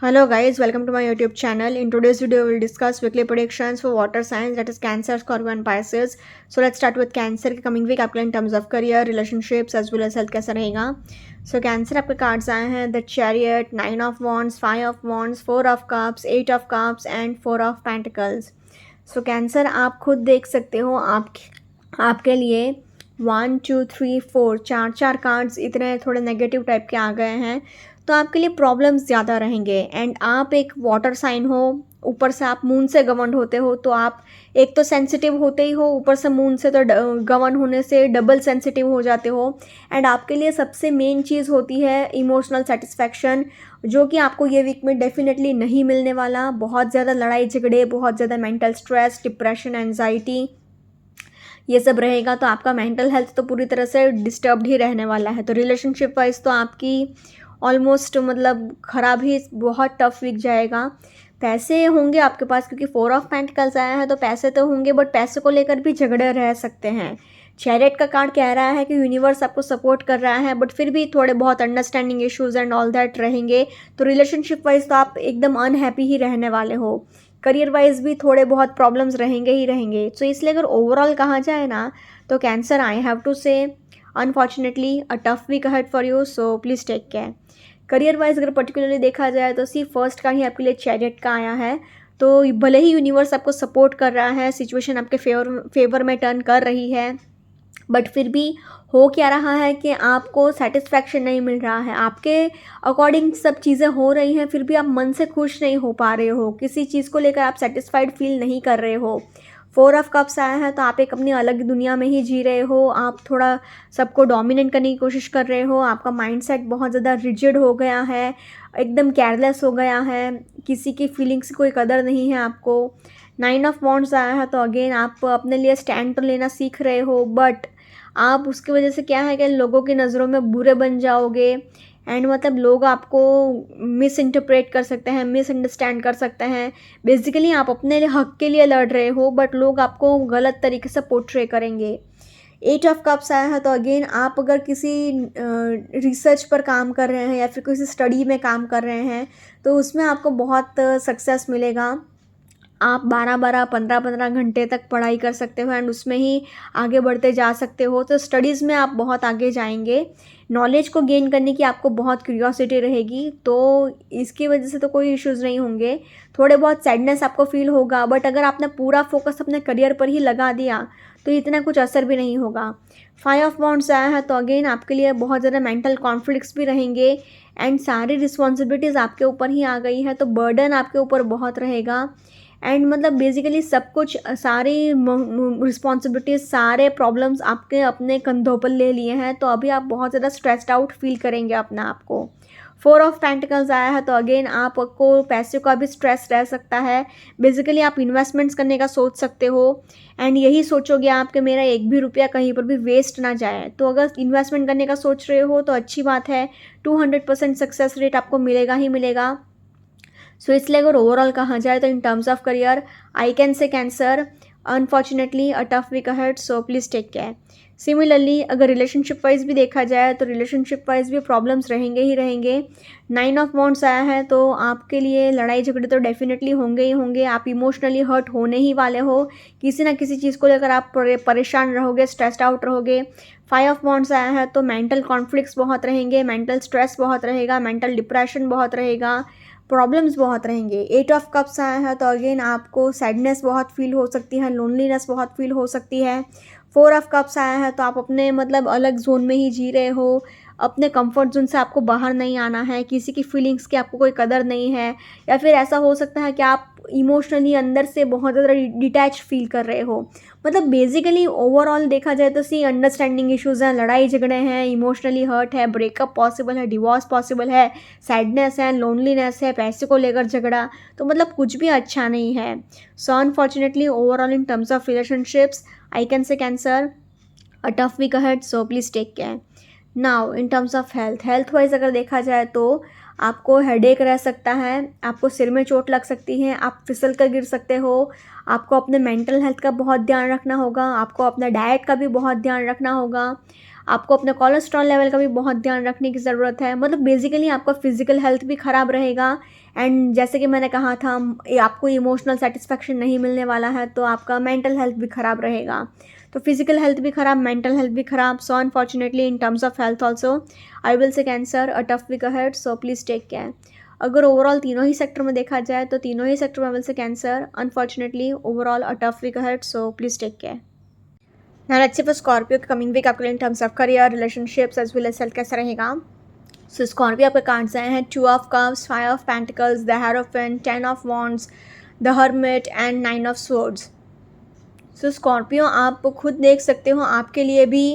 Hello guys, welcome to my YouTube channel. In today's video, we will discuss weekly predictions for water signs, that is Cancer, Scorpio and Pisces. So let's start with Cancer के coming week आपके लिए in terms of career, relationships as well as health कैसा रहेगा. So Cancer आपके cards आए हैं The Chariot, 9 of Wands, 5 of Wands, 4 of Cups, 8 of Cups and 4 of Pentacles. So Cancer आप खुद देख सकते हो आपके लिए 1 2 3 4 चार कार्ड्स इतने थोड़े नेगेटिव टाइप के आ गए हैं, तो आपके लिए प्रॉब्लम्स ज़्यादा रहेंगे. एंड आप एक वाटर साइन हो, ऊपर से आप मून से गवर्न होते हो, तो आप एक तो सेंसिटिव होते ही हो, ऊपर से मून से तो गवर्न होने से डबल सेंसिटिव हो जाते हो. एंड आपके लिए सबसे मेन चीज़ होती है इमोशनल सेटिस्फैक्शन, जो कि आपको ये वीक में डेफिनेटली नहीं मिलने वाला. बहुत ज़्यादा लड़ाई झगड़े, बहुत ज़्यादा मेंटल स्ट्रेस, डिप्रेशन, एंजाइटी, ये सब रहेगा. तो आपका मेंटल हेल्थ तो पूरी तरह से डिस्टर्ब्ड ही रहने वाला है. तो रिलेशनशिप वाइज तो आपकी ऑलमोस्ट मतलब ख़राब ही, बहुत टफ वीक जाएगा. पैसे होंगे आपके पास क्योंकि 4 ऑफ पेंटिकल्स आया है, तो पैसे तो होंगे, बट पैसे को लेकर भी झगड़े रह सकते हैं. चैरियट का कार्ड कह रहा है कि यूनिवर्स आपको सपोर्ट कर रहा है, बट फिर भी थोड़े बहुत understanding issues and all that रहेंगे. तो रिलेशनशिप वाइज तो आप एकदम अनहैप्पी ही रहने वाले हो. करियर वाइज भी थोड़े बहुत प्रॉब्लम्स रहेंगे ही रहेंगे. सो इसलिए अगर ओवरऑल कहा जाए ना, तो Cancer I have to say unfortunately a tough week ahead for you, so please take care. Career wise अगर पर्टिकुलरली देखा जाए तो फर्स्ट का ही आपके लिए चैरियट का आया है. तो भले ही यूनिवर्स आपको सपोर्ट कर रहा है, सिचुएशन आपके फेवर में टर्न कर रही है, बट फिर भी हो क्या रहा है कि आपको सेटिस्फैक्शन नहीं मिल रहा है. आपके अकॉर्डिंग सब चीज़ें हो रही हैं, फिर भी आप मन से खुश नहीं हो पा रहे हो, किसी चीज़ को लेकर आप सेटिस्फाइड फील नहीं कर रहे हो. 4 ऑफ कप्स आया है, तो आप एक अपनी अलग दुनिया में ही जी रहे हो. आप थोड़ा सबको डोमिनेट करने की कोशिश कर रहे हो. आपका माइंडसेट बहुत ज़्यादा रिजिड हो गया है, एकदम केयरलेस हो गया है, किसी की फीलिंग्स की कोई कदर नहीं है आपको. 9 ऑफ वॉन्ड्स आया है, तो अगेन आप अपने लिए स्टैंड तो लेना सीख रहे हो, बट आप उसकी वजह से क्या है कि लोगों की नज़रों में बुरे बन जाओगे. एंड मतलब लोग आपको मिस इंटरप्रेट कर सकते हैं, मिसअंडरस्टैंड कर सकते हैं. बेसिकली आप अपने हक के लिए लड़ रहे हो, बट लोग आपको गलत तरीके से पोर्ट्रे करेंगे. 8 ऑफ कप्स आया है, तो अगेन आप अगर किसी रिसर्च पर काम कर रहे हैं या फिर किसी स्टडी में काम कर रहे हैं, तो उसमें आपको बहुत सक्सेस मिलेगा. आप 12-12, 15-15 घंटे तक पढ़ाई कर सकते हो एंड उसमें ही आगे बढ़ते जा सकते हो. तो स्टडीज़ में आप बहुत आगे जाएंगे. नॉलेज को गेन करने की आपको बहुत क्यूरियोसिटी रहेगी, तो इसकी वजह से तो कोई इश्यूज़ नहीं होंगे. थोड़े बहुत सैडनेस आपको फील होगा, बट अगर आपने पूरा फोकस अपने करियर पर ही लगा दिया, तो इतना कुछ असर भी नहीं होगा. 5 ऑफ वॉन्ड्स आया है, तो अगेन आपके लिए बहुत ज़्यादा मेंटल कॉन्फ्लिक्ट्स भी रहेंगे. एंड सारी रिस्पॉन्सिबिलिटीज़ आपके ऊपर ही आ गई है, तो बर्डन आपके ऊपर बहुत रहेगा. एंड मतलब बेसिकली सब कुछ, सारी रिस्पॉन्सिबिलिटीज़, सारे प्रॉब्लम्स आपके अपने कंधों पर ले लिए हैं, तो अभी आप बहुत ज़्यादा स्ट्रेस्ड आउट फील करेंगे अपने आप को. 4 ऑफ पेंटिकल्स आया है, तो अगेन आपको पैसे का भी स्ट्रेस रह सकता है. बेसिकली आप इन्वेस्टमेंट्स करने का सोच सकते हो, एंड यही सोचोगे आप कि मेरा एक भी रुपया कहीं पर भी वेस्ट ना जाए. तो अगर इन्वेस्टमेंट करने का सोच रहे हो तो अच्छी बात है, 200% सक्सेस रेट आपको मिलेगा ही मिलेगा. सो इसलिए अगर ओवरऑल कहा जाए तो in terms of career I can say Cancer unfortunately a tough week ahead, so please take care. Similarly अगर रिलेशनशिप वाइज भी देखा जाए तो रिलेशनशिप वाइज भी प्रॉब्लम्स रहेंगे ही रहेंगे. 9 ऑफ वॉन्ड्स आया है, तो आपके लिए लड़ाई झगड़े तो डेफिनेटली होंगे ही होंगे. आप इमोशनली हर्ट होने ही वाले हो, किसी ना किसी चीज़ को लेकर आप परेशान रहोगे, स्ट्रेस्ड आउट रहोगे. 5 ऑफ वॉन्ड्स आया है, तो मेंटल कॉन्फ्लिक्ट्स बहुत रहेंगे, मेंटल स्ट्रेस बहुत रहेगा, मेंटल डिप्रेशन बहुत रहेगा, प्रॉब्लम्स बहुत रहेंगे. 8 ऑफ कप्स आया है, तो अगेन आपको सैडनेस बहुत फील हो सकती है, लोनलीनेस बहुत फील हो सकती है. 4 ऑफ कप्स आया है, तो आप अपने मतलब अलग जोन में ही जी रहे हो, अपने कंफर्ट जोन से आपको बाहर नहीं आना है, किसी की फीलिंग्स की आपको कोई कदर नहीं है, या फिर ऐसा हो सकता है कि आप इमोशनली अंदर से बहुत ज़्यादा डिटैच फील कर रहे हो. मतलब बेसिकली ओवरऑल देखा जाए तो अंडरस्टैंडिंग इश्यूज़ हैं, लड़ाई झगड़े हैं, इमोशनली हर्ट है, ब्रेकअप पॉसिबल है, डिवोर्स पॉसिबल है, सैडनेस है, लोनलीनेस है, पैसे को लेकर झगड़ा, तो मतलब कुछ भी अच्छा नहीं है. So unfortunately overall in terms of relationships I can say Cancer a tough week ahead, so please take care. Now in terms of health wise अगर देखा जाए तो आपको हेडेक रह सकता है, आपको सिर में चोट लग सकती है, आप फिसल कर गिर सकते हो. आपको अपने मेंटल हेल्थ का बहुत ध्यान रखना होगा, आपको अपना डाइट का भी बहुत ध्यान रखना होगा. आपको अपने कोलेस्ट्रॉल लेवल का भी बहुत ध्यान रखने की ज़रूरत है। मतलब बेसिकली आपका फिज़िकल हेल्थ भी ख़राब रहेगा एंड जैसे कि मैंने कहा था आपको इमोशनल सेटिस्फेक्शन नहीं मिलने वाला है, तो आपका मेंटल हेल्थ भी ख़राब रहेगा। तो फिज़िकल हेल्थ भी ख़राब, मेंटल हेल्थ भी ख़राब। So unfortunately in terms of health also I will say Cancer a tough week ahead, so please take care. अगर ओवरऑल तीनों ही सेक्टर में देखा जाए तो तीनों ही सेक्टर में I will say Cancer unfortunately overall a tough week ahead, so please take care. Now let's see for Scorpio के कमिंग वीक आपके लिए in terms of career, relationships as well as health कैसा रहेगा। So Scorpio आपके cards आए हैं 2 of cups, 5 of pentacles, the hierophant, 10 of wands, the hermit and 9 of swords. So Scorpio आप खुद देख सकते हो आपके लिए भी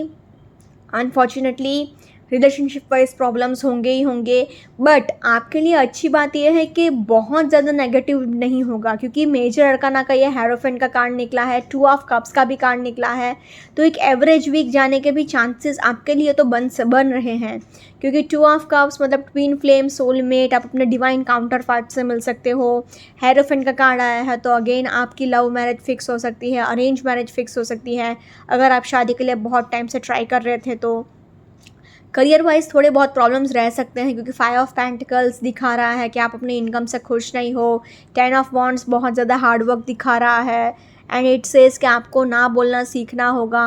अनफॉर्चुनेटली रिलेशनशिप वाइज प्रॉब्लम्स होंगे ही होंगे, बट आपके लिए अच्छी बात यह है कि बहुत ज़्यादा नेगेटिव नहीं होगा, क्योंकि मेजर अरकाना का ये हेरोफेंट का कार्ड निकला है, 2 ऑफ कप्स का भी कार्ड निकला है, तो एक एवरेज वीक जाने के भी चांसेस आपके लिए तो बन रहे हैं, क्योंकि 2 ऑफ कप्स मतलब ट्विन फ्लेम, सोलमेट, आप अपने डिवाइन काउंटर पार्ट से मिल सकते हो। हेरोफेंट का कार्ड आया है तो अगेन आपकी लव मैरिज फिक्स हो सकती है, अरेंज मैरिज फिक्स हो सकती है, अगर आप शादी के लिए बहुत टाइम से ट्राई कर रहे थे तो। करियर वाइज थोड़े बहुत प्रॉब्लम्स रह सकते हैं, क्योंकि 5 ऑफ पेंटिकल्स दिखा रहा है कि आप अपनी इनकम से खुश नहीं हो, 10 ऑफ वॉन्ड्स बहुत ज़्यादा हार्डवर्क दिखा रहा है, एंड इट सेज़ कि आपको ना बोलना सीखना होगा।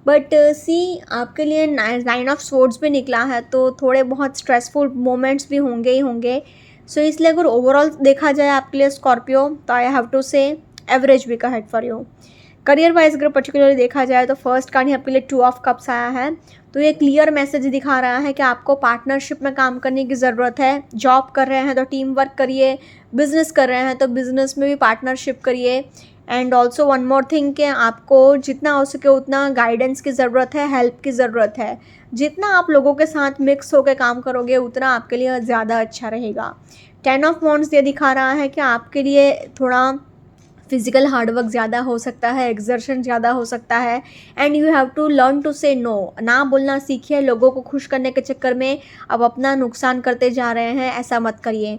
बट सी आपके लिए 9 ऑफ स्वॉर्ड्स भी निकला है, तो थोड़े बहुत स्ट्रेसफुल मोमेंट्स भी होंगे ही होंगे। सो इसलिए अगर ओवरऑल देखा जाए आपके लिए स्कॉर्पियो, तो I have to say average week ahead for you. Career wise अगर पर्टिकुलरली देखा जाए तो फर्स्ट कार्ड ही आपके लिए 2 ऑफ कप्स आया है, तो ये क्लियर मैसेज दिखा रहा है कि आपको पार्टनरशिप में काम करने की ज़रूरत है। जॉब कर रहे हैं तो टीम वर्क करिए, बिजनेस कर रहे हैं तो बिजनेस में भी पार्टनरशिप करिए, and also one more thing कि आपको जितना हो सके उतना गाइडेंस की ज़रूरत है, हेल्प की ज़रूरत है। जितना आप लोगों के साथ मिक्स होकर काम करोगे उतना आपके लिए ज़्यादा अच्छा रहेगा। 10 ऑफ वॉन्ड्स ये दिखा रहा है कि आपके लिए थोड़ा फिज़िकल हार्डवर्क ज़्यादा हो सकता है, एक्सर्शन ज़्यादा हो सकता है, and you have to learn to say no. ना बोलना सीखिए, लोगों को खुश करने के चक्कर में आप अपना नुकसान करते जा रहे हैं, ऐसा मत करिए।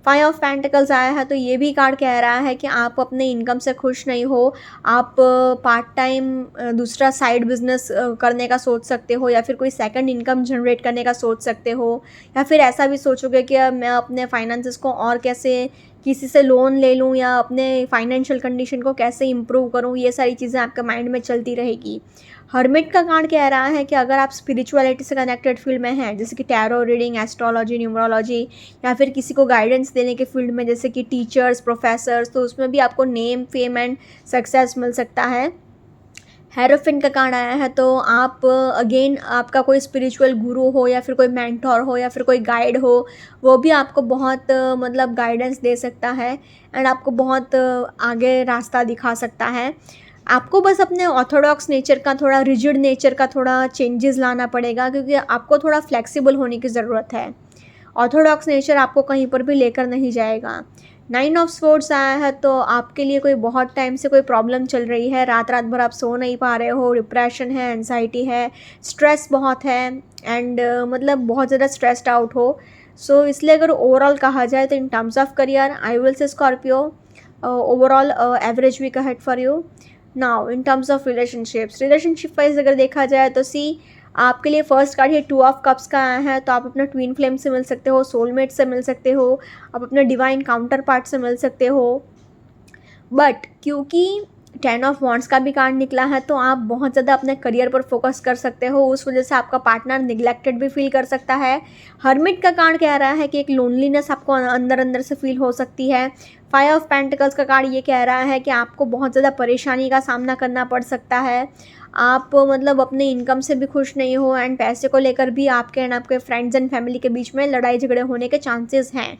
5 ऑफ पेंटिकल्स आया है तो ये भी कार्ड कह रहा है कि आप अपने इनकम से खुश नहीं हो, आप पार्ट टाइम दूसरा साइड बिजनेस करने का सोच सकते हो, या फिर कोई सेकंड इनकम जनरेट करने का सोच सकते हो, या फिर ऐसा भी सोचोगे कि अब मैं अपने फाइनेंसेस को और कैसे किसी से लोन ले लूँ या अपने फाइनेंशियल कंडीशन को कैसे इम्प्रूव करूँ, ये सारी चीज़ें आपके माइंड में चलती रहेगी। हर्मिट का कार्ड कह रहा है कि अगर आप स्पिरिचुअलिटी से कनेक्टेड फील्ड में हैं, जैसे कि टैरो रीडिंग, एस्ट्रोलॉजी, न्यूमरोलॉजी, या फिर किसी को गाइडेंस देने के फील्ड में जैसे कि टीचर्स, प्रोफेसर्स, तो उसमें भी आपको नेम, फेम एंड सक्सेस मिल सकता है। हेरोफिन का कार्ड आया है तो आप अगेन आपका कोई स्पिरिचुअल गुरु हो या फिर कोई मेंटोर हो या फिर कोई गाइड हो, वो भी आपको बहुत मतलब गाइडेंस दे सकता है एंड आपको बहुत आगे रास्ता दिखा सकता है। आपको बस अपने ऑर्थोडॉक्स नेचर का, थोड़ा रिजिड नेचर का थोड़ा चेंजेस लाना पड़ेगा, क्योंकि आपको थोड़ा फ्लेक्सिबल होने की ज़रूरत है। ऑर्थोडॉक्स नेचर आपको कहीं पर भी लेकर नहीं जाएगा। 9 ऑफ स्वॉर्ड्स आया है तो आपके लिए कोई बहुत टाइम से कोई प्रॉब्लम चल रही है, रात रात भर आप सो नहीं पा रहे हो, डिप्रेशन है, एंजाइटी है, स्ट्रेस बहुत है, एंड मतलब बहुत ज़्यादा स्ट्रेस्ड आउट हो। सो इसलिए अगर ओवरऑल कहा जाए तो in terms of career I will say Scorpio overall average week ahead for you. Now in terms of relationship wise अगर देखा जाए तो सी आपके लिए फर्स्ट कार्ड ये 2 ऑफ कप्स का आया है, तो आप अपने ट्विन फ्लेम से मिल सकते हो, सोलमेट से मिल सकते हो, आप अपने डिवाइन काउंटर पार्ट से मिल सकते हो। बट क्योंकि 10 ऑफ वॉन्ड्स का भी कार्ड निकला है तो आप बहुत ज़्यादा अपने करियर पर फोकस कर सकते हो, उस वजह से आपका पार्टनर निगलेक्टेड भी फील कर सकता है। हर्मिट का कार्ड कह रहा है कि एक लोनलीनेस आपको अंदर अंदर से फील हो सकती है। 5 ऑफ पेंटिकल्स का कार्ड ये कह रहा है कि आपको बहुत ज़्यादा परेशानी का सामना करना पड़ सकता है, आप मतलब अपने इनकम से भी खुश नहीं हो, एंड पैसे को लेकर भी आपके एंड आपके फ्रेंड्स एंड फैमिली के बीच में लड़ाई झगड़े होने के चांसेस हैं।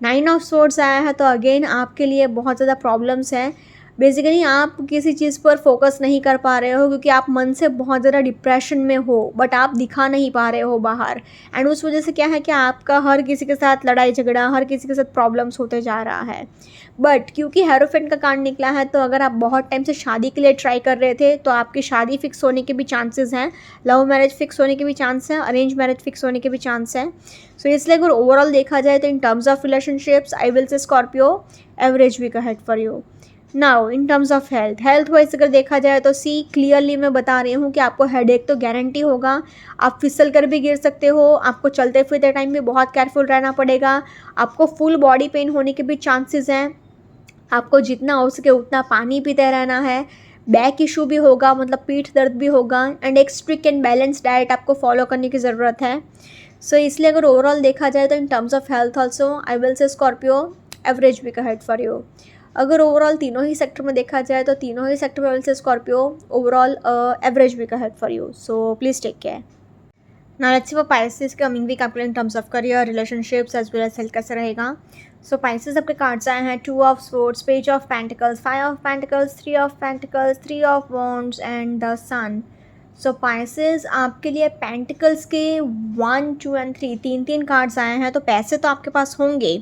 9 ऑफ स्वॉर्ड्स आया है तो अगेन आपके लिए बहुत ज़्यादा प्रॉब्लम्स हैं। बेसिकली आप किसी चीज़ पर फोकस नहीं कर पा रहे हो, क्योंकि आप मन से बहुत ज़्यादा डिप्रेशन में हो, बट आप दिखा नहीं पा रहे हो बाहर, एंड उस वजह से क्या है कि आपका हर किसी के साथ लड़ाई झगड़ा, हर किसी के साथ प्रॉब्लम्स होते जा रहा है। बट क्योंकि हेरोफेंट का कार्ड निकला है तो अगर आप बहुत टाइम से शादी के लिए ट्राई कर रहे थे तो आपकी शादी फिक्स होने के भी चांसेस हैं, लव मैरिज फिक्स होने के भी चांस हैं, अरेंज मैरिज फिक्स होने के भी चांस हैं। सो इसलिए अगर ओवरऑल देखा जाए तो in terms of relationships I will say Scorpio average week ahead for you. Now in terms of health, health wise अगर देखा जाए तो सी क्लियरली मैं बता रही हूँ कि आपको हेडेक तो गारंटी होगा। आप फिसल कर भी गिर सकते हो, आपको चलते फिरते टाइम भी बहुत केयरफुल रहना पड़ेगा, आपको फुल बॉडी पेन होने के भी चांसेस हैं, आपको जितना हो सके उतना पानी पीते रहना है, बैक इशू भी होगा मतलब पीठ दर्द भी होगा, एंड एक स्ट्रिक्ट एंड बैलेंस डाइट आपको फॉलो करने की ज़रूरत है। सो इसलिए अगर ओवरऑल देखा जाए तो in terms of health also I will say Scorpio average week ahead for you. अगर ओवरऑल तीनों ही सेक्टर में देखा जाए तो तीनों ही सेक्टर में I will say Scorpio overall average week ahead for you, so please take care. Now let's see for Pisces coming week आपके in terms of career, relationships as well as health कैसे रहेगा। So Pisces आपके cards आए हैं 2 of swords, page of pentacles, 5 of pentacles, 3 of pentacles, 3 of wands and the sun. So Pisces आपके लिए pentacles के 1, 2 and 3 तीन कार्ड्स आए हैं, तो पैसे तो आपके पास होंगे,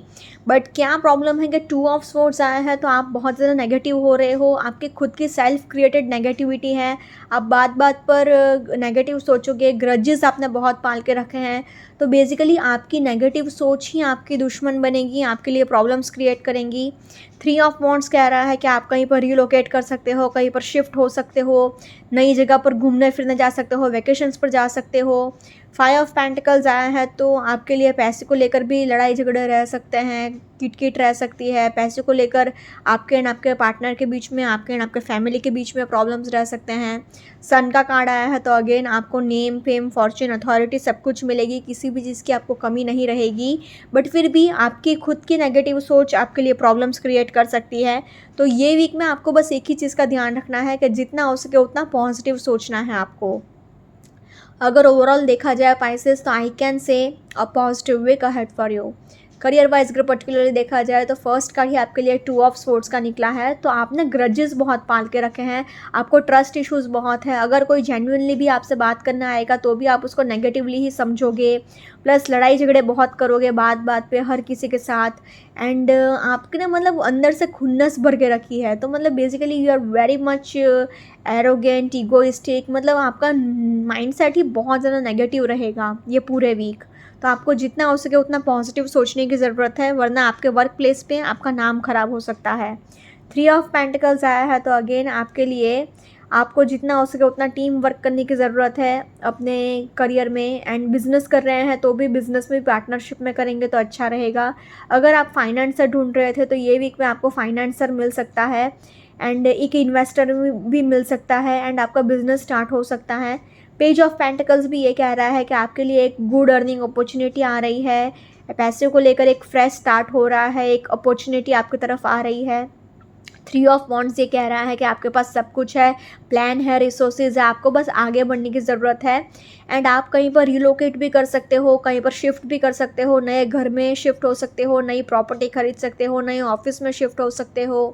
बट क्या प्रॉब्लम है कि 2 ऑफ स्वॉर्ड्स आया है तो आप बहुत ज़्यादा नेगेटिव हो रहे हो, आपकी खुद की सेल्फ क्रिएटेड नेगेटिविटी है, आप बात बात पर नेगेटिव सोचोगे, ग्रजेस आपने बहुत पाल के रखे हैं, तो बेसिकली आपकी नेगेटिव सोच ही आपकी दुश्मन बनेगी, आपके लिए प्रॉब्लम्स क्रिएट करेंगी। 3 ऑफ वॉन्ड्स कह रहा है कि आप कहीं पर रिलोकेट कर सकते हो, कहीं पर शिफ्ट हो सकते हो, नई जगह पर घूमने फिरने जा सकते हो, वेकेशंस पर जा सकते हो। 5 ऑफ पेंटिकल्स आया है तो आपके लिए पैसे को लेकर भी लड़ाई झगड़े रह सकते हैं, किटकिट रह सकती है, पैसे को लेकर आपके एंड आपके पार्टनर के बीच में, आपके एंड आपके फैमिली के बीच में प्रॉब्लम्स रह सकते हैं। सन का कार्ड आया है तो अगेन आपको नेम, फेम, फॉर्च्यून, अथॉरिटी सब कुछ मिलेगी, किसी भी चीज़ की आपको कमी नहीं रहेगी, बट फिर भी आपकी खुद की नेगेटिव सोच आपके लिए प्रॉब्लम्स क्रिएट कर सकती है। तो ये वीक में आपको बस एक ही चीज़ का ध्यान रखना है कि जितना हो सके उतना पॉजिटिव सोचना है आपको। अगर ओवरऑल देखा जाए पाइसेस तो I can say a positive week ahead for you. Career wise अगर पर्टिकुलरली देखा जाए तो फर्स्ट का ही आपके लिए 2 ऑफ स्वॉर्ड्स का निकला है, तो आपने ग्रजेस बहुत पाल के रखे हैं, आपको ट्रस्ट इश्यूज़ बहुत है, अगर कोई जेन्युइनली भी आपसे बात करना आएगा तो भी आप उसको नेगेटिवली ही समझोगे, प्लस लड़ाई झगड़े बहुत करोगे बात बात पे हर किसी के साथ, एंड आपके ना मतलब अंदर से खुन्नस भर के रखी है, तो मतलब basically you are very much arrogant, egoistic, मतलब आपका माइंडसेट ही बहुत ज़्यादा नेगेटिव रहेगा ये पूरे वीक। तो आपको जितना हो सके उतना पॉजिटिव सोचने की ज़रूरत है, वरना आपके वर्क प्लेस पे आपका नाम खराब हो सकता है। 3 ऑफ पेंटिकल्स आया है तो अगेन आपके लिए आपको जितना हो सके उतना टीम वर्क करने की ज़रूरत है अपने करियर में, एंड बिज़नेस कर रहे हैं तो भी बिज़नेस में पार्टनरशिप में करेंगे तो अच्छा रहेगा। अगर आप फाइनेंसर ढूंढ रहे थे तो ये वीक में आपको फाइनेंसर मिल सकता है, एंड एक इन्वेस्टर भी मिल सकता है, एंड आपका बिज़नेस स्टार्ट हो सकता है। पेज ऑफ पेंटिकल्स भी ये कह रहा है कि आपके लिए एक गुड अर्निंग अपॉर्चुनिटी आ रही है, पैसे को लेकर एक फ्रेश स्टार्ट हो रहा है, एक अपॉर्चुनिटी आपकी तरफ आ रही है। 3 ऑफ वॉन्ड्स ये कह रहा है कि आपके पास सब कुछ है, प्लान है, रिसोर्सेज है, आपको बस आगे बढ़ने की ज़रूरत है, एंड आप कहीं पर रिलोकेट भी कर सकते हो, कहीं पर शिफ्ट भी कर सकते हो, नए घर में शिफ्ट हो सकते हो, नई प्रॉपर्टी खरीद सकते हो, नए ऑफिस में शिफ्ट हो सकते हो।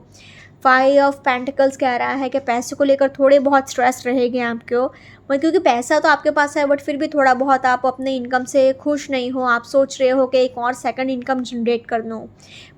5 ऑफ पेंटिकल्स कह रहा है कि पैसे को लेकर थोड़े बहुत स्ट्रेस रहेंगे आपको, मतलब क्योंकि पैसा तो आपके पास है बट फिर भी थोड़ा बहुत आप अपने इनकम से खुश नहीं हो, आप सोच रहे हो कि एक और सेकंड इनकम जनरेट कर लूँ,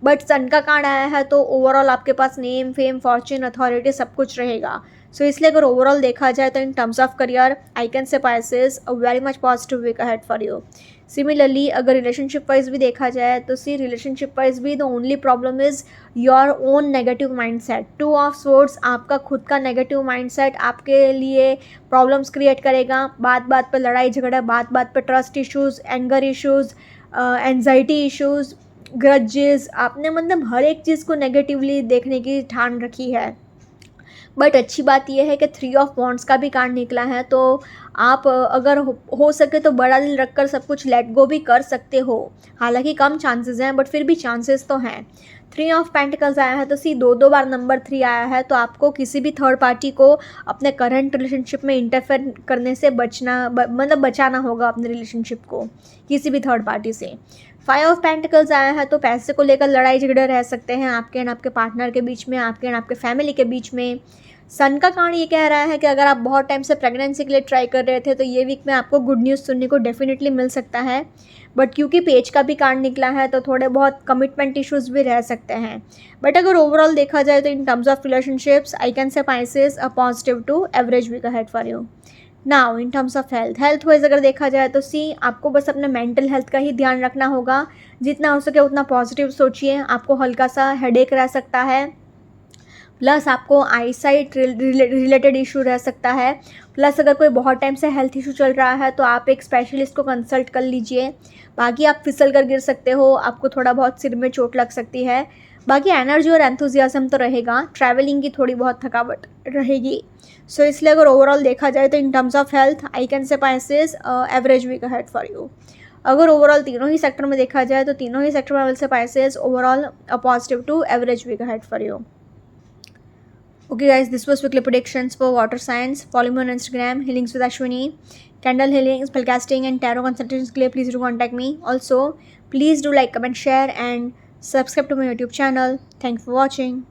बट सन का कार्ड आया है तो ओवरऑल आपके पास नेम, फेम, फॉर्च्यून, अथॉरिटी सब कुछ रहेगा। सो इसलिए अगर ओवरऑल देखा जाए तो in terms of career I can say Pisces a very much positive week ahead for you. Similarly अगर रिलेशनशिप वाइज भी देखा जाए तो सी रिलेशनशिप वाइज भी the only problem is your own negative mindset. 2 of swords आपका खुद का negative mindset आपके लिए प्रॉब्लम्स क्रिएट करेगा, बात बात पर लड़ाई झगड़ा, बात बात पर trust issues, anger issues, anxiety issues, grudges, आपने मतलब हर एक चीज़ को नेगेटिवली देखने की ठान रखी है। बट अच्छी बात यह है कि 3 ऑफ वॉन्ड्स का भी कार्ड निकला है, तो आप अगर हो सके तो बड़ा दिल रखकर सब कुछ लेट गो भी कर सकते हो, हालांकि कम चांसेस हैं बट फिर भी चांसेस तो हैं। 3 ऑफ पेंटिकल्स आया है तो सी 2 बार नंबर 3 आया है, तो आपको किसी भी थर्ड पार्टी को अपने करंट रिलेशनशिप में इंटरफेयर करने से मतलब बचाना होगा अपने रिलेशनशिप को किसी भी थर्ड पार्टी से। 5 ऑफ पेंटिकल्स आया है तो पैसे को लेकर लड़ाई झगड़े रह सकते हैं आपके एंड आपके पार्टनर के बीच में, आपके एंड आपके फैमिली के बीच में। सन का कार्ड ये कह रहा है कि अगर आप बहुत टाइम से प्रेगनेंसी के लिए ट्राई कर रहे थे तो ये वीक में आपको गुड न्यूज़ सुनने को डेफिनेटली मिल सकता है, बट क्योंकि पेज का भी कार्ड निकला है तो थोड़े बहुत कमिटमेंट इश्यूज़ भी रह सकते हैं। बट अगर ओवरऑल देखा जाए तो in terms of relationships I can say Pisces a positive to average week ahead for you. Now in terms of health wise अगर देखा जाए तो सी आपको बस अपने मेंटल हेल्थ का ही ध्यान रखना होगा, जितना हो सके उतना पॉजिटिव सोचिए, आपको हल्का सा हेडेक रह सकता है, प्लस आपको आईसाइट रिलेटेड इशू रह सकता है। प्लस अगर कोई बहुत टाइम से हेल्थ इशू चल रहा है तो आप एक स्पेशलिस्ट को कंसल्ट कर लीजिए। बाकी आप फिसल कर गिर सकते हो, आपको थोड़ा बहुत सिर में चोट लग सकती है। बाकी एनर्जी और एंथुजियाज्म तो रहेगा, ट्रैवलिंग की थोड़ी बहुत थकावट रहेगी। सो इसलिए अगर ओवरऑल देखा जाए तो in terms of health I can say Pisces average week ahead for you. अगर ओवरऑल तीनों ही सेक्टर में देखा जाए तो तीनों ही सेक्टर में से Pisces overall positive to average week ahead for you. Okay guys, this was weekly predictions for water signs. Follow me on Instagram, Healings with Ashwini, Candle Healing, Spellcasting and Tarot consultations के लिए please do contact me. Also, please do like, comment, share and subscribe to my YouTube channel. Thanks for watching.